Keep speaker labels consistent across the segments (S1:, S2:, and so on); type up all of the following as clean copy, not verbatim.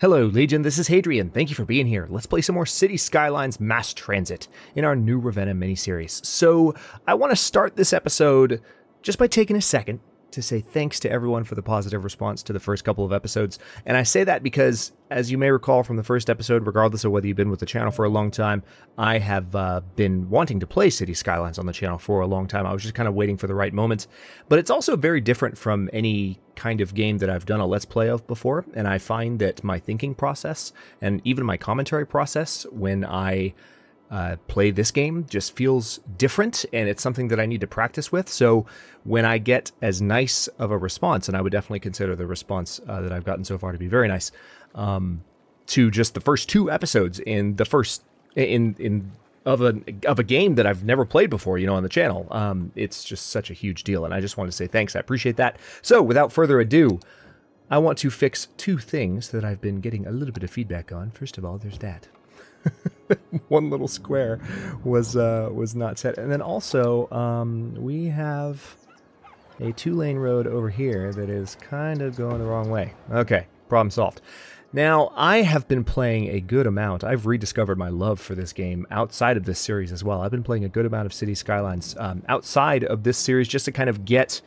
S1: Hello, Legion, this is Hadrian. Thank you for being here. Let's play some more City Skylines Mass Transit in our new Ravenna miniseries. So, I want to start this episode just by taking a second to say thanks to everyone for the positive response to the first couple of episodes. And I say that because, as you may recall from the first episode, regardless of whether you've been with the channel for a long time, I have been wanting to play City Skylines on the channel for a long time. I was just kind of waiting for the right moment. But it's also very different from any kind of game that I've done a Let's Play of before. And I find that my thinking process and even my commentary process when I play this game just feels different, and it's something that I need to practice with. So when I get as nice of a response, and I would definitely consider the response that I've gotten so far to be very nice, to just the first two episodes in the first of a game that I've never played before, on the channel, it's just such a huge deal, and I just want to say thanks. I appreciate that. So without further ado, I want to fix two things that I've been getting a little bit of feedback on. First of all, there's that. One little square was not set, and then also we have a two-lane road over here that is kind of going the wrong way. Okay, problem solved. Now, I have been playing a good amount. I've rediscovered my love for this game outside of this series as well. I've been playing a good amount of City Skylines outside of this series just to kind of get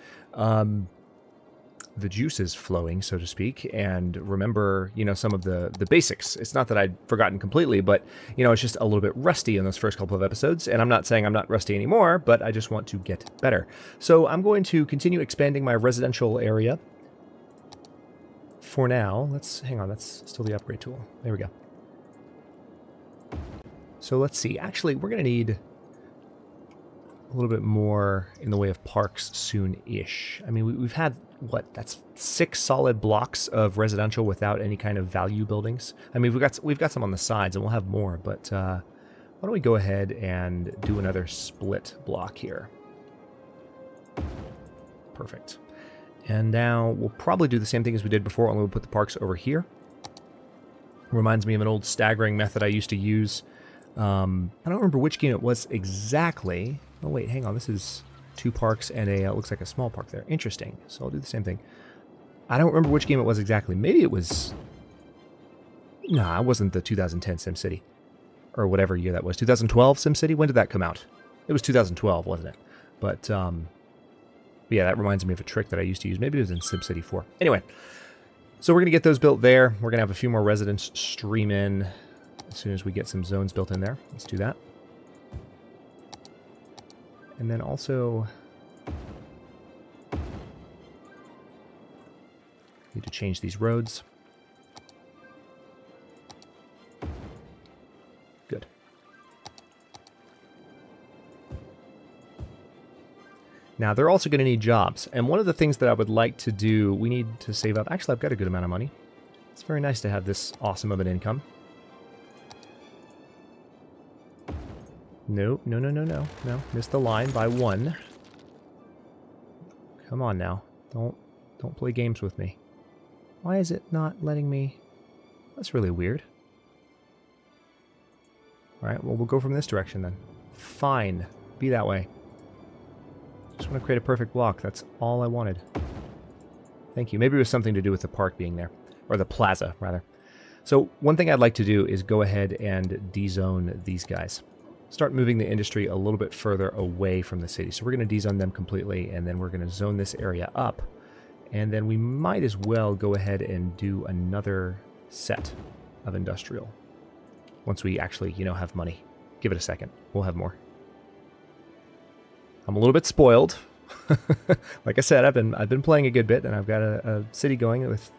S1: the juices flowing, so to speak, and remember, some of the basics. It's not that I'd forgotten completely, but, it's just a little bit rusty in those first couple of episodes, and I'm not saying I'm not rusty anymore, but I just want to get better. So I'm going to continue expanding my residential area. For now, hang on, that's still the upgrade tool. There we go. So let's see. Actually, we're going to need a little bit more in the way of parks soon-ish. I mean, we've had, that's 6 solid blocks of residential without any kind of value buildings. I mean, we've got some on the sides, and we'll have more, but why don't we go ahead and do another split block here. Perfect. And now we'll probably do the same thing as we did before, only we'll put the parks over here. Reminds me of an old staggering method I used to use. I don't remember which game it was exactly. Oh wait, hang on, this is 2 parks and a, looks like a small park there. Interesting, so I'll do the same thing. I don't remember which game it was exactly. Maybe it was, nah, it wasn't the 2010 SimCity. Or whatever year that was. 2012 SimCity? When did that come out? It was 2012, wasn't it? But, yeah, that reminds me of a trick that I used to use. Maybe it was in SimCity 4. Anyway, so we're going to get those built there. We're going to have a few more residents stream in as soon as we get some zones built in there. Let's do that. And then also, need to change these roads. Good. Now, they're also going to need jobs. And one of the things that I would like to do, we need to save up. Actually, I've got a good amount of money. It's very nice to have this awesome of an income. No. Missed the line by 1. Come on now. Don't play games with me. Why is it not letting me? That's really weird. Alright, well, we'll go from this direction then. Fine. Be that way. Just want to create a perfect block. That's all I wanted. Thank you. Maybe it was something to do with the park being there. Or the plaza, rather. So, one thing I'd like to do is go ahead and dezone these guys. Start moving the industry a little bit further away from the city. So we're going to dezone them completely, and then we're going to zone this area up. And then we might as well go ahead and do another set of industrial. Once we actually, have money. Give it a second. We'll have more. I'm a little bit spoiled. Like I said, I've been playing a good bit, and I've got a city going with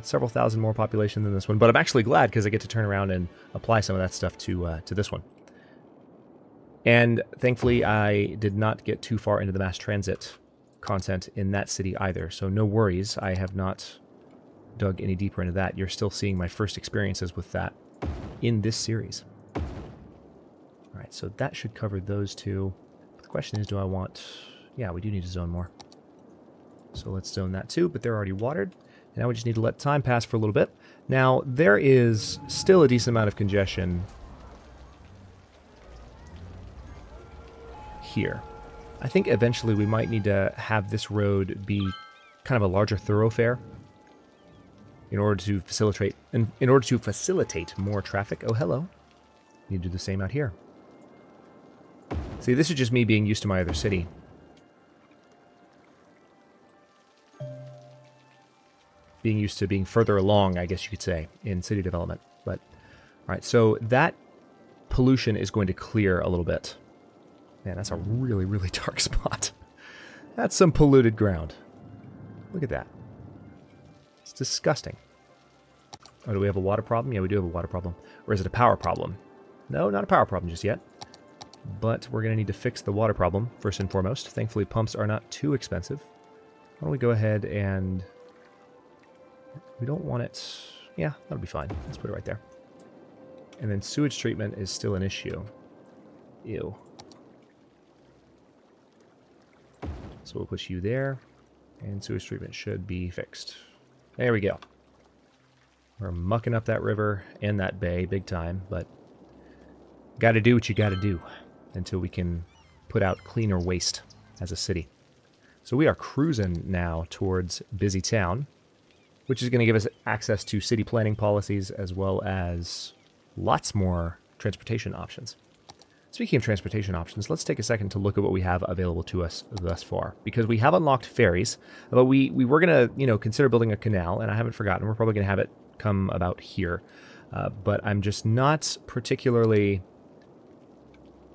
S1: several thousand more population than this one, but I'm actually glad because I get to turn around and apply some of that stuff to this one. And thankfully, I did not get too far into the mass transit content in that city either, so no worries. I have not dug any deeper into that. You're still seeing my first experiences with that in this series. All right, so that should cover those two. The question is, do I want... Yeah, we do need to zone more. So let's zone that too, but they're already watered. Now we just need to let time pass for a little bit. Now, there is still a decent amount of congestion here. I think eventually we might need to have this road be kind of a larger thoroughfare. in order to facilitate more traffic. Oh, hello. You do the same out here. See, this is just me being used to my other city. Being used to being further along, I guess you could say, in city development. But, all right, so that pollution is going to clear a little bit. Man, that's a really, really dark spot. That's some polluted ground. Look at that. It's disgusting. Oh, do we have a water problem? Yeah, we do have a water problem. Or is it a power problem? No, not a power problem just yet. But we're going to need to fix the water problem first and foremost. Thankfully, pumps are not too expensive. Why don't we go ahead and... We don't want it... Yeah, that'll be fine. Let's put it right there. And then sewage treatment is still an issue. Ew. So we'll put you there. And sewage treatment should be fixed. There we go. We're mucking up that river and that bay big time, but gotta do what you gotta do until we can put out cleaner waste as a city. So we are cruising now towards Busy Town, which is going to give us access to city planning policies as well as lots more transportation options. Speaking of transportation options, let's take a second to look at what we have available to us thus far. Because we have unlocked ferries, but we were going to, consider building a canal, and I haven't forgotten. We're probably going to have it come about here. But I'm just not particularly...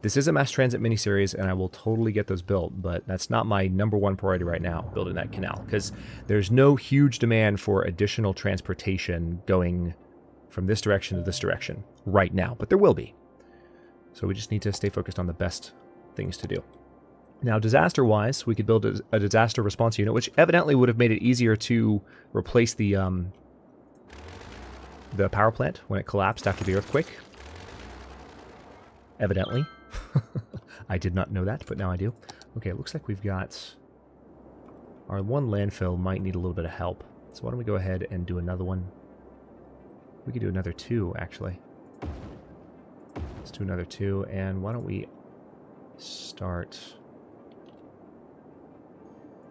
S1: This is a mass transit miniseries, and I will totally get those built, but that's not my #1 priority right now, building that canal, because there's no huge demand for additional transportation going from this direction to this direction right now, but there will be. So we just need to stay focused on the best things to do. Now, disaster-wise, we could build a disaster response unit, which evidently would have made it easier to replace the power plant when it collapsed after the earthquake. Evidently. I did not know that, but now I do. Okay, it looks like we've got... Our one landfill might need a little bit of help. So why don't we go ahead and do another one? We could do another 2, actually. Let's do another 2, and why don't we start...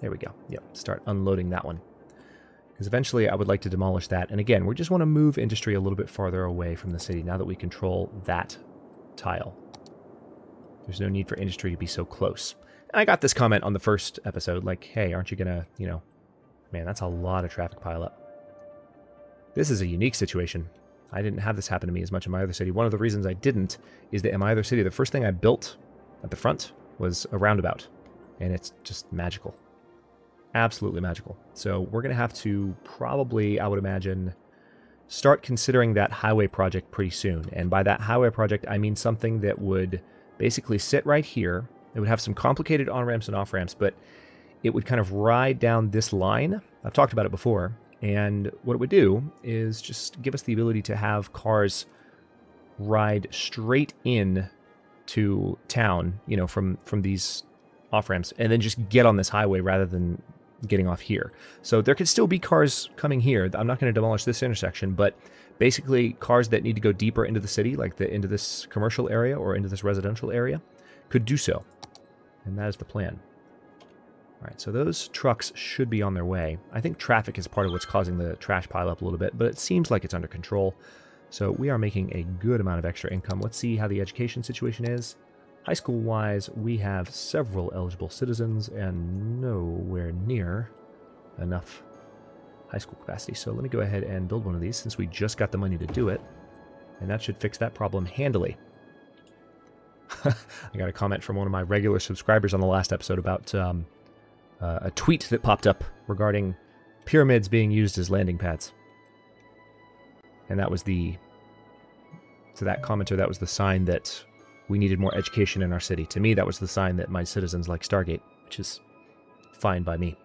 S1: There we go. Yep, start unloading that one. Because eventually I would like to demolish that. And again, we just want to move industry a little bit farther away from the city now that we control that tile. There's no need for industry to be so close. And I got this comment on the first episode, like, hey, aren't you gonna, man, that's a lot of traffic pileup. This is a unique situation. I didn't have this happen to me as much in my other city. One of the reasons I didn't is that in my other city, the first thing I built at the front was a roundabout. And it's just magical. Absolutely magical. So we're going to have to probably, I would imagine, start considering that highway project pretty soon. And by that highway project, I mean something that would basically sit right here. It would have some complicated on-ramps and off-ramps, but it would kind of ride down this line. I've talked about it before. And what it would do is just give us the ability to have cars ride straight in to town, from these off-ramps, and then just get on this highway rather than getting off here. So there could still be cars coming here. I'm not going to demolish this intersection, but basically cars that need to go deeper into the city, like into this commercial area or into this residential area, could do so. And that is the plan. All right, so those trucks should be on their way. I think traffic is part of what's causing the trash pile up a little bit, but it seems like it's under control. So we are making a good amount of extra income. Let's see how the education situation is. High school-wise, we have several eligible citizens and nowhere near enough high school capacity. So let me go ahead and build one of these since we just got the money to do it. And that should fix that problem handily. I got a comment from one of my regular subscribers on the last episode about a tweet that popped up regarding pyramids being used as landing pads. And that was to that commenter, that was the sign that we needed more education in our city. To me, that was the sign that my citizens like Stargate, which is fine by me.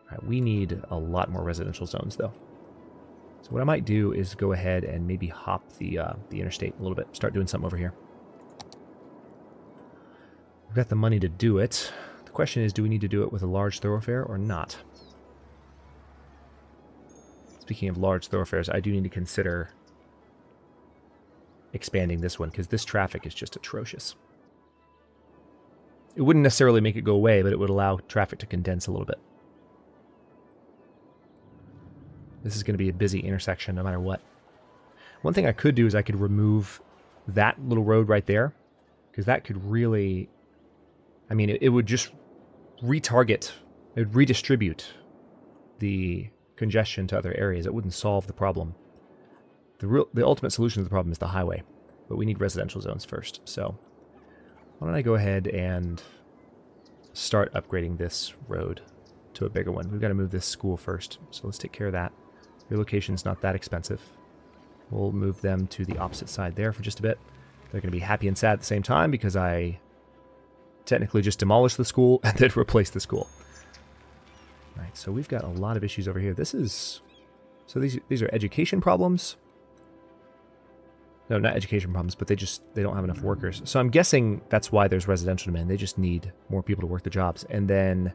S1: All right, we need a lot more residential zones, though. So what I might do is go ahead and maybe hop the interstate a little bit, start doing something over here. We've got the money to do it. The question is, do we need to do it with a large thoroughfare or not? Speaking of large thoroughfares, I do need to consider expanding this one, because this traffic is just atrocious. It wouldn't necessarily make it go away, but it would allow traffic to condense a little bit. This is going to be a busy intersection no matter what. One thing I could do is I could remove that little road right there, because that could really, I mean, it would just retarget, it would redistribute the congestion to other areas. It wouldn't solve the problem. The ultimate solution to the problem is the highway, but we need residential zones first. So why don't I go ahead and start upgrading this road to a bigger one. We've got to move this school first, so let's take care of that. Relocation's not that expensive. We'll move them to the opposite side there for just a bit. They're going to be happy and sad at the same time because I technically just demolished the school and then replaced the school. All right, so we've got a lot of issues over here. This is... So these are education problems. No, not education problems, but they don't have enough workers. So I'm guessing that's why there's residential demand. They just need more people to work the jobs. And then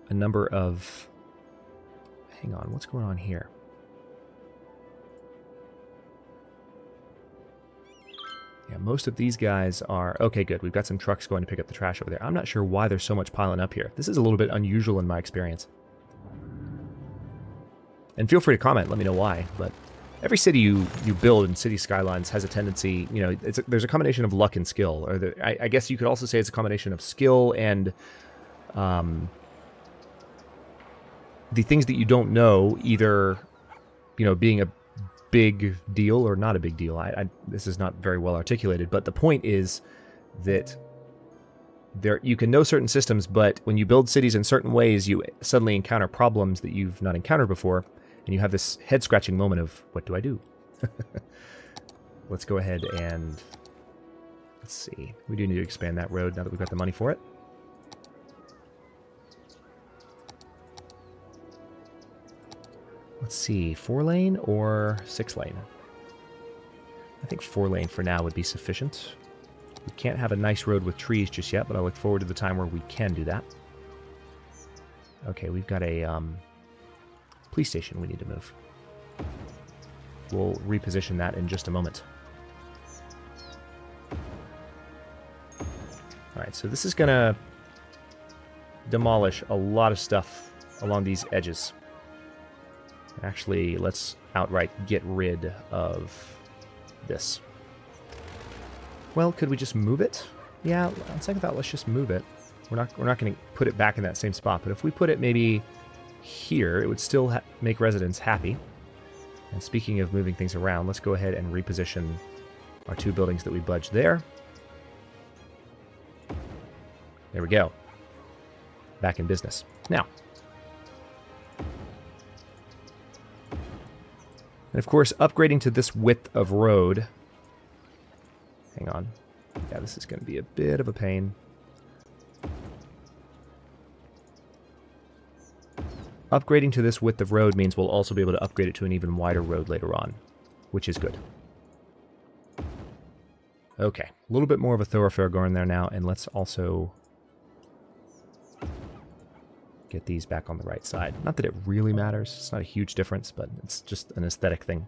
S1: a number of... Hang on, what's going on here? Yeah, most of these guys are... Okay, good. We've got some trucks going to pick up the trash over there. I'm not sure why there's so much piling up here. This is a little bit unusual in my experience. And feel free to comment, let me know why. But every city you build in City Skylines has a tendency... You know, there's a combination of luck and skill. Or I guess you could also say it's a combination of skill and... the things that you don't know, either, you know, being a big deal or not a big deal. This is not very well articulated, but the point is that you can know certain systems, but when you build cities in certain ways, you suddenly encounter problems that you've not encountered before, and you have this head-scratching moment of, what do I do? Let's go ahead and... Let's see. We do need to expand that road now that we've got the money for it. Let's see, 4-lane or 6-lane? I think 4-lane for now would be sufficient. We can't have a nice road with trees just yet, but I look forward to the time where we can do that. Okay, we've got a police station we need to move. We'll reposition that in just a moment. Alright, so this is going to demolish a lot of stuff along these edges. Actually, let's outright get rid of this. Well, could we just move it? Yeah, on second thought, let's just move it. We're not going to put it back in that same spot, but if we put it maybe here, it would still make residents happy. And speaking of moving things around, let's go ahead and reposition our two buildings that we budged there. There we go. Back in business. Now, and of course, upgrading to this width of road... Hang on. Yeah, this is going to be a bit of a pain. Upgrading to this width of road means we'll also be able to upgrade it to an even wider road later on, which is good. Okay, a little bit more of a thoroughfare going there now, and let's also get these back on the right side. Not that it really matters, it's not a huge difference, but it's just an aesthetic thing.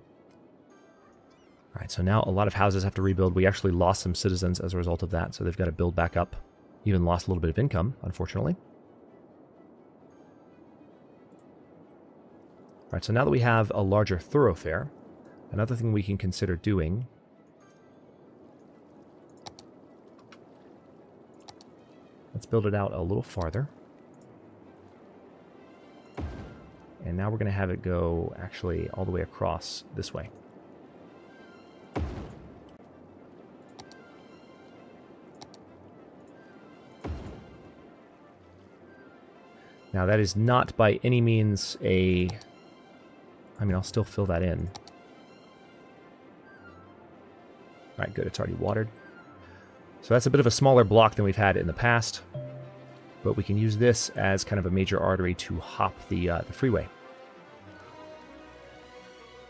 S1: Alright, so now a lot of houses have to rebuild. We actually lost some citizens as a result of that, so they've got to build back up. Even lost a little bit of income, unfortunately. Alright, so now that we have a larger thoroughfare, another thing we can consider doing... Let's build it out a little farther. And now we're going to have it go, actually, all the way across this way. Now, that is not by any means a... I mean, I'll still fill that in. Alright, good. It's already watered. So that's a bit of a smaller block than we've had in the past. But we can use this as kind of a major artery to hop the freeway.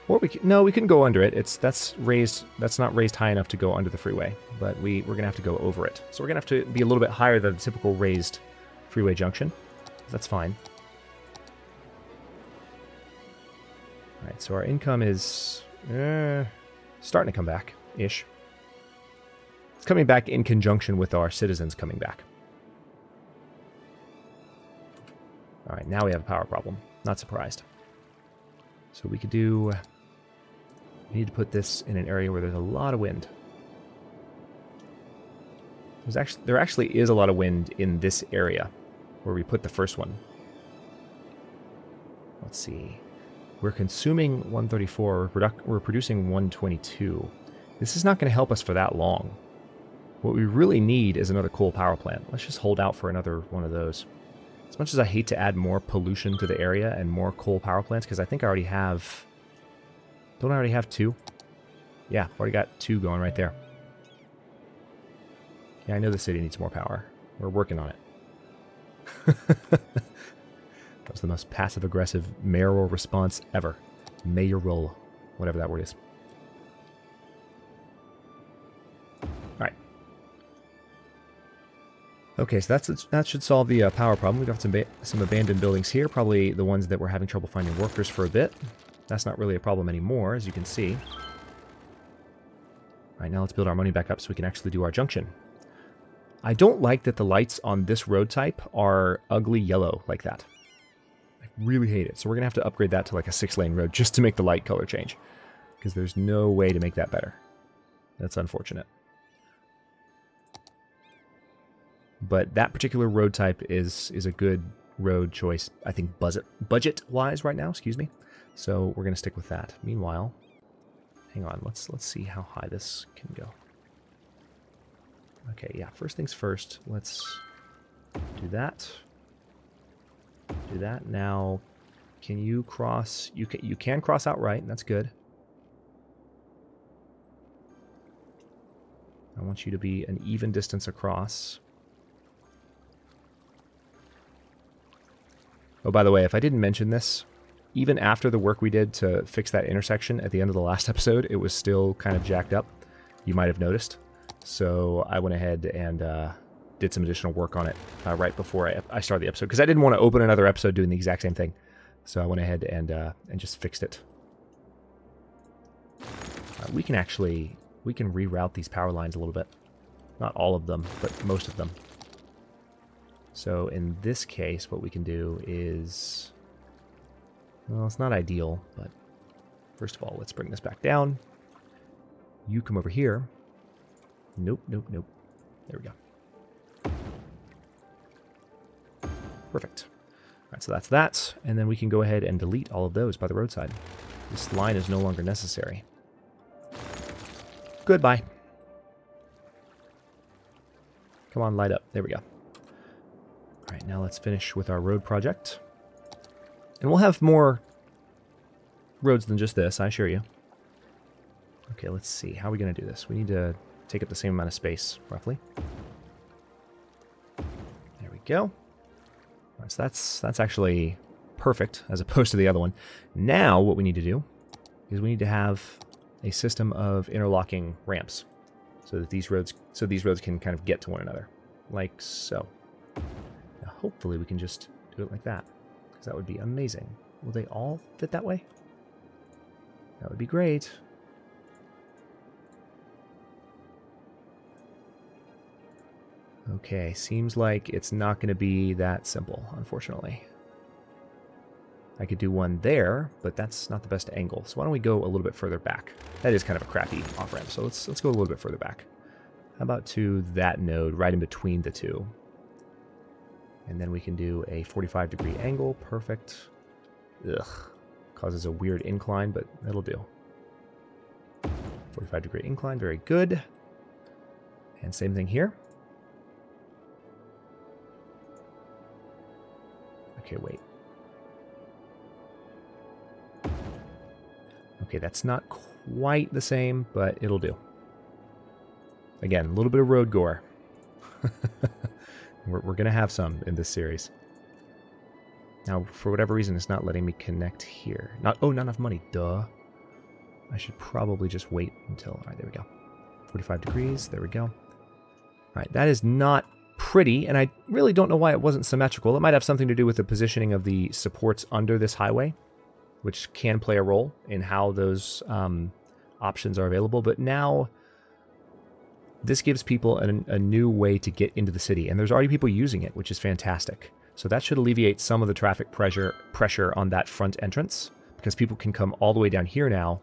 S1: Or we can, no, we couldn't go under it. That's not raised high enough to go under the freeway. But we're going to have to go over it. So we're going to have to be a little bit higher than the typical raised freeway junction. That's fine. Alright, so our income is starting to come back-ish. It's coming back in conjunction with our citizens coming back. Alright, now we have a power problem. Not surprised. So we could do... We need to put this in an area where there's a lot of wind. There actually is a lot of wind in this area where we put the first one. Let's see. We're consuming 134. We're producing 122. This is not going to help us for that long. What we really need is another coal power plant. Let's just hold out for another one of those. As much as I hate to add more pollution to the area and more coal power plants, because I think I already have... Don't I already have 2? Yeah, already got 2 going right there. Yeah, I know the city needs more power. We're working on it. That was the most passive-aggressive mayoral response ever. Mayoral. Whatever that word is. Alright. Okay, so that should solve the power problem. We've got some abandoned buildings here. Probably the ones that we're having trouble finding workers for a bit. That's not really a problem anymore, as you can see. Alright, now let's build our money back up so we can actually do our junction. I don't like that the lights on this road type are ugly yellow like that. I really hate it. So we're going to have to upgrade that to like a 6-lane road just to make the light color change. Because there's no way to make that better. That's unfortunate. But that particular road type is a good road choice, I think, budget-wise right now, excuse me. So we're going to stick with that. Meanwhile, hang on, let's see how high this can go. Okay, yeah, first things first, let's do that. Do that. Now, can you cross? You can cross outright, and that's good. I want you to be an even distance across. Oh, by the way, if I didn't mention this, even after the work we did to fix that intersection at the end of the last episode, it was still kind of jacked up. You might have noticed. So I went ahead and did some additional work on it right before I started the episode, because I didn't want to open another episode doing the exact same thing. So I went ahead and just fixed it. We can reroute these power lines a little bit. Not all of them, but most of them. So in this case, what we can do is... Well, it's not ideal, but first of all, let's bring this back down. You come over here. Nope, nope, nope. There we go. Perfect. All right, so that's that. And then we can go ahead and delete all of those by the roadside. This line is no longer necessary. Goodbye. Come on, light up. There we go. All right, now let's finish with our road project. And we'll have more roads than just this, I assure you. Okay, let's see. How are we going to do this? We need to take up the same amount of space, roughly. There we go. All right, so that's actually perfect, as opposed to the other one. Now, what we need to do is we need to have a system of interlocking ramps, so that these roads can kind of get to one another, like so. Now, hopefully, we can just do it like that, because that would be amazing. Will they all fit that way? That would be great. Okay, seems like it's not going to be that simple, unfortunately. I could do one there, but that's not the best angle. So why don't we go a little bit further back? That is kind of a crappy off-ramp, so let's go a little bit further back. How about to that node, right in between the two? And then we can do a 45-degree angle. Perfect. Ugh. Causes a weird incline, but that'll do. 45-degree incline, very good. And same thing here. Okay, wait. Okay, that's not quite the same, but it'll do. Again, a little bit of road gore. We're going to have some in this series. Now, for whatever reason, it's not letting me connect here. Not enough money. Duh. I should probably just wait until... All right, there we go. 45 degrees. There we go. All right, that is not pretty, and I really don't know why it wasn't symmetrical. It might have something to do with the positioning of the supports under this highway, which can play a role in how those options are available. But now, this gives people a new way to get into the city, and there's already people using it, which is fantastic. So that should alleviate some of the traffic pressure on that front entrance, because people can come all the way down here now,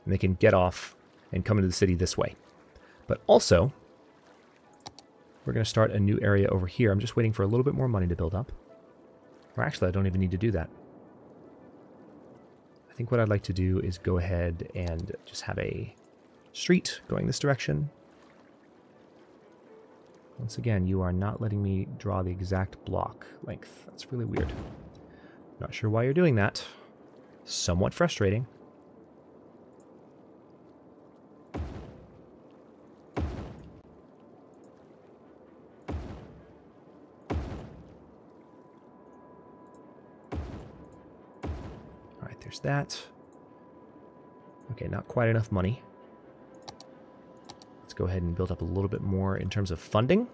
S1: and they can get off and come into the city this way. But also, we're going to start a new area over here. I'm just waiting for a little bit more money to build up. Or actually, I don't even need to do that. I think what I'd like to do is go ahead and just have a street going this direction. Once again, you are not letting me draw the exact block length. That's really weird. Not sure why you're doing that. Somewhat frustrating. Alright, there's that. Okay, not quite enough money. Let's go ahead and build up a little bit more in terms of funding.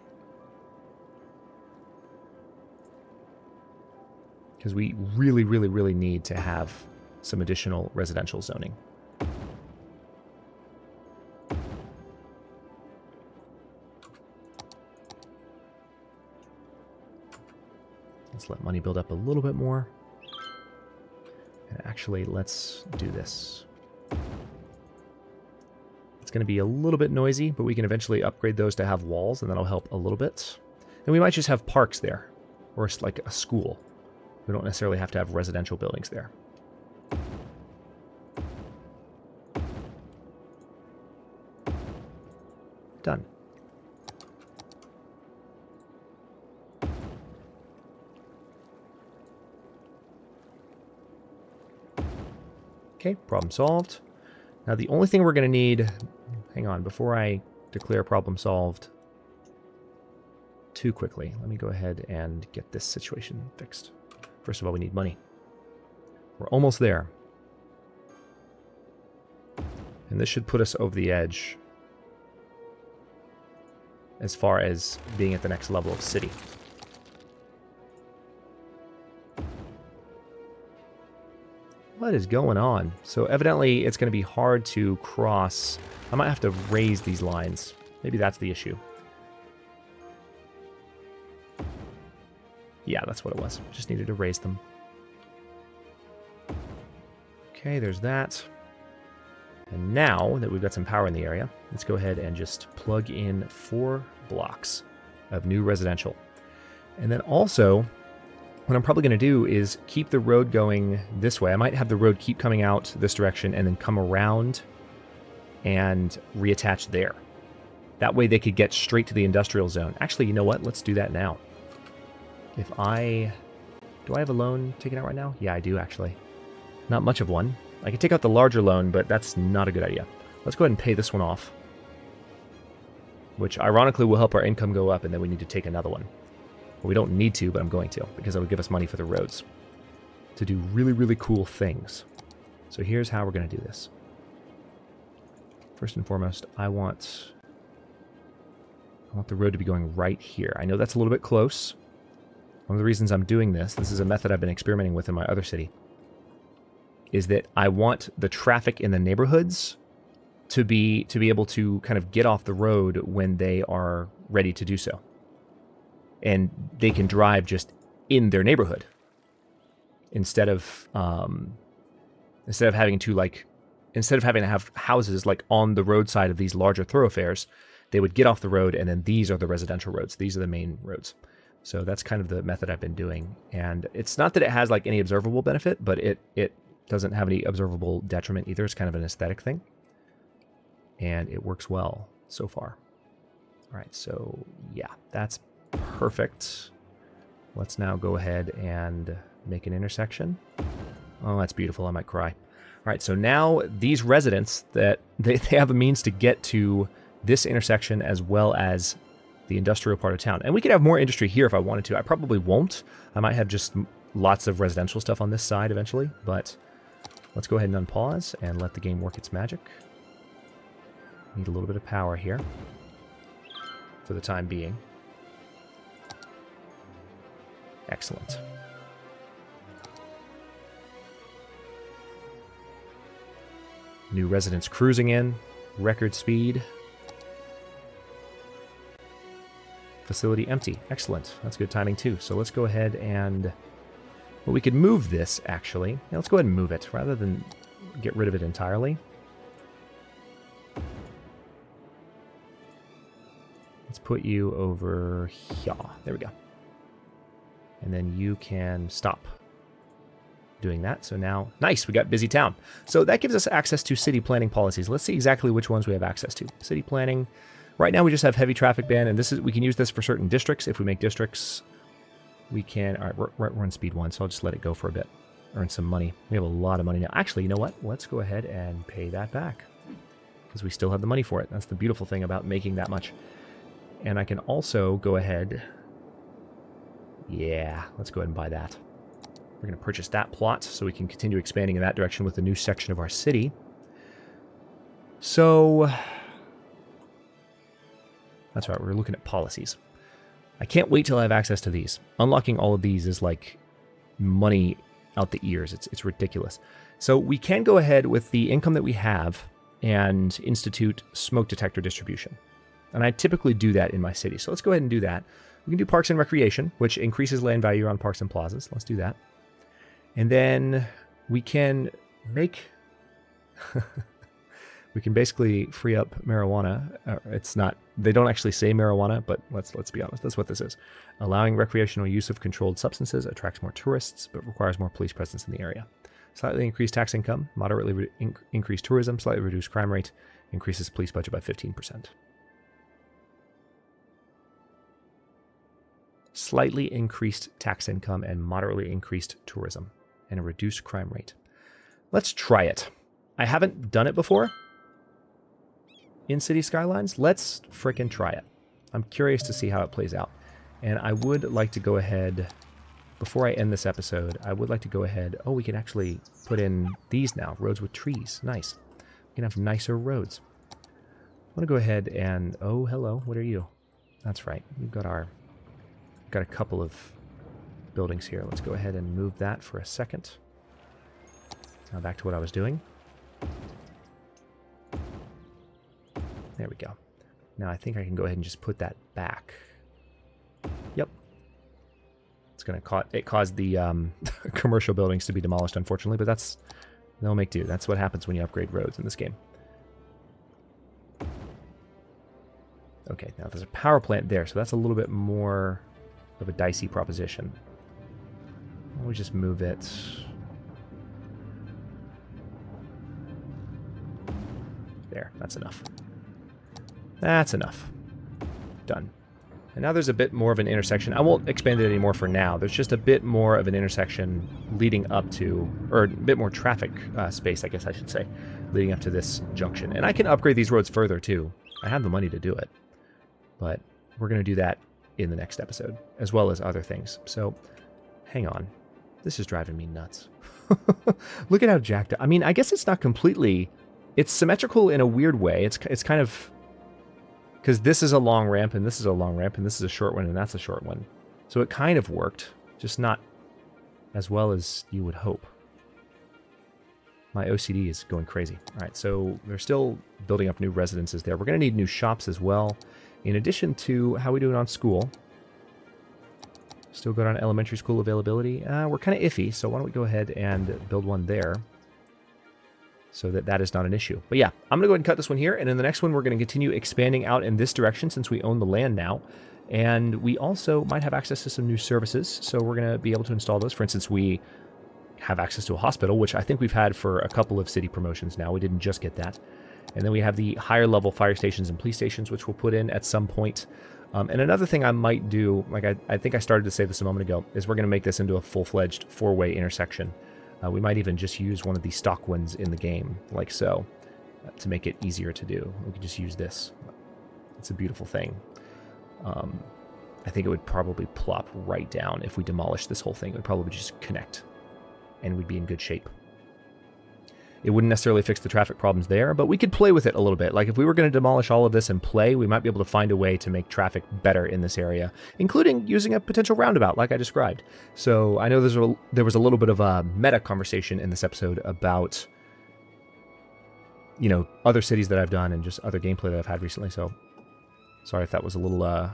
S1: Because we really, really, really need to have some additional residential zoning. Let's let money build up a little bit more. And actually, let's do this. It's going to be a little bit noisy, but we can eventually upgrade those to have walls, and that'll help a little bit. And we might just have parks there, or like a school. We don't necessarily have to have residential buildings there. Done. Okay, problem solved. Now the only thing we're going to need... Hang on, before I declare problem solved too quickly, let me go ahead and get this situation fixed. First of all, we need money. We're almost there. And this should put us over the edge as far as being at the next level of city. What is going on? So evidently it's going to be hard to cross. I might have to raise these lines. Maybe that's the issue. Yeah, that's what it was. Just needed to raise them. Okay, there's that. And now that we've got some power in the area, let's go ahead and just plug in 4 blocks of new residential. And then also, what I'm probably going to do is keep the road going this way. I might have the road keep coming out this direction and then come around and reattach there. That way they could get straight to the industrial zone. Actually, you know what? Let's do that now. If I... Do I have a loan taken out right now? Yeah, I do, actually. Not much of one. I could take out the larger loan, but that's not a good idea. Let's go ahead and pay this one off. Which, ironically, will help our income go up, and then we need to take another one. Well, we don't need to, but I'm going to, because it would give us money for the roads. To do really, really cool things. So here's how we're going to do this. First and foremost, I want the road to be going right here. I know that's a little bit close. One of the reasons I'm doing this is a method I've been experimenting with in my other city, is that I want the traffic in the neighborhoods to be able to kind of get off the road when they are ready to do so. And they can drive just in their neighborhood instead of having to have houses like on the roadside of these larger thoroughfares. They would get off the road, and then these are the residential roads. These are the main roads. So that's kind of the method I've been doing. And it's not that it has like any observable benefit, but it doesn't have any observable detriment either. It's kind of an aesthetic thing. And it works well so far. All right, so yeah, that's perfect. Let's now go ahead and make an intersection. Oh, that's beautiful. I might cry. All right, so now these residents, that they have a means to get to this intersection as well as the industrial part of town. And we could have more industry here if I wanted to. I probably won't. I might have just lots of residential stuff on this side eventually, but let's go ahead and unpause and let the game work its magic. Need a little bit of power here for the time being. Excellent. New residents cruising in, record speed. Facility empty. Excellent. That's good timing too. So let's go ahead and But we could move this, actually. Yeah, let's go ahead and move it, rather than get rid of it entirely. Let's put you over here. There we go. And then you can stop doing that. So now, nice, we got busy town. So that gives us access to city planning policies. Let's see exactly which ones we have access to. City planning. Right now we just have heavy traffic ban, and we can use this for certain districts. If we make districts, we can, all right, we're on speed 1, so I'll just let it go for a bit. Earn some money. We have a lot of money now. Actually, you know what? Let's go ahead and pay that back, because we still have the money for it. That's the beautiful thing about making that much. And I can also go ahead, yeah, let's go ahead and buy that. We're going to purchase that plot so we can continue expanding in that direction with the new section of our city. So, that's right, we're looking at policies. I can't wait till I have access to these. Unlocking all of these is like money out the ears. It's ridiculous. So we can go ahead with the income that we have and institute smoke detector distribution. And I typically do that in my city. So let's go ahead and do that. We can do parks and recreation, which increases land value on parks and plazas. Let's do that. And then we can make... we can basically free up marijuana. It's not... They don't actually say marijuana, but let's be honest. That's what this is. Allowing recreational use of controlled substances attracts more tourists, but requires more police presence in the area. Slightly increased tax income, moderately increased tourism, slightly reduced crime rate, increases police budget by 15%. Slightly increased tax income and moderately increased tourism and a reduced crime rate. Let's try it. I haven't done it before in City Skylines. Let's frickin' try it. I'm curious to see how it plays out. And I would like to go ahead, before I end this episode, I would like to go ahead. Oh, we can actually put in these now. Roads with trees. Nice. We can have nicer roads. I want to go ahead and, oh, hello. What are you? That's right. We've got a couple of buildings here. Let's go ahead and move that for a second. Now back to what I was doing. There we go. Now I think I can go ahead and just put that back. Yep. It's going to cause the commercial buildings to be demolished, unfortunately, but they'll make do. That's what happens when you upgrade roads in this game. Okay, now there's a power plant there, so that's a little bit more of a dicey proposition. We'll just move it. There, that's enough. That's enough. Done. And now there's a bit more of an intersection. I won't expand it anymore for now. There's just a bit more of an intersection leading up to, or a bit more traffic space, I guess I should say, leading up to this junction. And I can upgrade these roads further too. I have the money to do it. But we're going to do that in the next episode, as well as other things. So, hang on. This is driving me nuts. Look at how jacked up. I mean, I guess it's not completely... It's symmetrical in a weird way. It's kind of... Because this is a long ramp, and this is a long ramp, and this is a short one, and that's a short one. So it kind of worked, just not as well as you would hope. My OCD is going crazy. All right, so they're still building up new residences there. We're going to need new shops as well. In addition to how we doing on school. Still good on elementary school availability. We're kind of iffy, so why don't we go ahead and build one there so that is not an issue. But yeah, I'm going to go ahead and cut this one here, and in the next one we're going to continue expanding out in this direction since we own the land now. And we also might have access to some new services, so we're going to be able to install those. For instance, we have access to a hospital, which I think we've had for a couple of city promotions now. We didn't just get that. And then we have the higher level fire stations and police stations, which we'll put in at some point. And another thing I might do, like I think I started to say this a moment ago, is we're going to make this into a full-fledged four-way intersection. We might even just use one of the stock ones in the game, like so, to make it easier to do. We could just use this. It's a beautiful thing. I think it would probably plop right down if we demolish this whole thing. It would probably just connect, and we'd be in good shape. It wouldn't necessarily fix the traffic problems there, but we could play with it a little bit. Like if we were going to demolish all of this and play, we might be able to find a way to make traffic better in this area, including using a potential roundabout like I described. So I know there was a little bit of a meta conversation in this episode about, you know, other cities that I've done and just other gameplay that I've had recently. So sorry if that was a little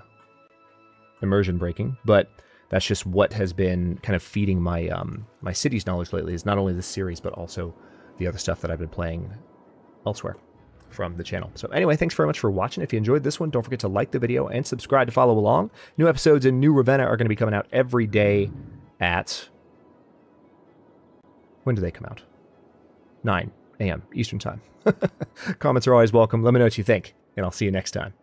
S1: immersion breaking, but that's just what has been kind of feeding my my cities knowledge lately, is not only this series, but also the other stuff that I've been playing elsewhere from the channel. So anyway, thanks very much for watching. If you enjoyed this one, don't forget to like the video and subscribe to follow along. New episodes in New Ravenna are going to be coming out every day at... when do they come out? 9 a.m. Eastern Time. Comments are always welcome. Let me know what you think, and I'll see you next time.